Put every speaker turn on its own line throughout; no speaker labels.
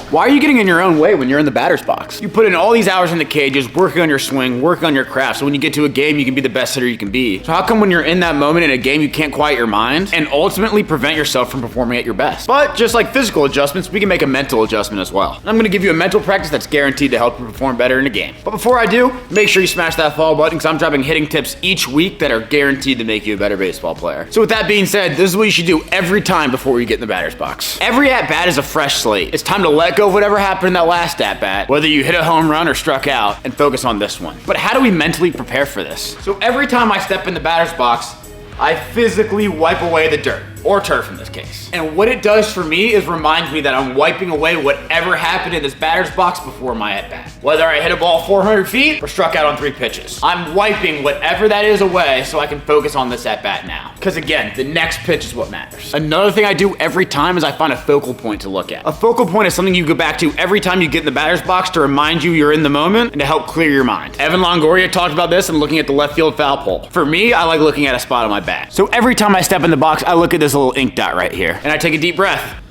Why are you getting in your own way when you're in the batter's box? You put in all these hours in the cages, working on your swing, working on your craft, so when you get to a game, you can be the best hitter you can be. So how come when you're in that moment in a game, you can't quiet your mind and ultimately prevent yourself from performing at your best? But just like physical adjustments, we can make a mental adjustment as well. I'm gonna give you a mental practice that's guaranteed to help you perform better in a game. But before I do, make sure you smash that follow button, because I'm dropping hitting tips each week that are guaranteed to make you a better baseball player. So with that being said, this is what you should do every time before you get in the batter's box. Every at-bat is a fresh slate. It's time to let go of whatever happened in that last at-bat, whether you hit a home run or struck out, and focus on this one. But how do we mentally prepare for this? So every time I step in the batter's box, I physically wipe away the dirt, or turf in this case. And what it does for me is reminds me that I'm wiping away whatever happened in this batter's box before my at-bat. Whether I hit a ball 400 feet or struck out on 3 pitches. I'm wiping whatever that is away so I can focus on this at-bat now. Because again, the next pitch is what matters. Another thing I do every time is I find a focal point to look at. A focal point is something you go back to every time you get in the batter's box to remind you you're in the moment and to help clear your mind. Evan Longoria talked about this and looking at the left field foul pole. For me, I like looking at a spot on my bat. So every time I step in the box, I look at this little ink dot right here and I take a deep breath.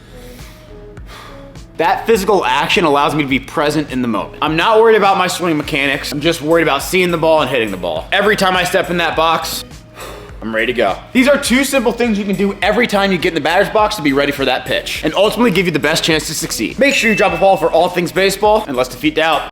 That physical action allows me to be present in the moment. I'm not worried about my swing mechanics. I'm just worried about seeing the ball and hitting the ball. Every time I step in that box, I'm ready to go. These are 2 simple things you can do every time you get in the batter's box to be ready for that pitch and ultimately give you the best chance to succeed. Make sure you drop a ball for all things baseball, and let's defeat doubt.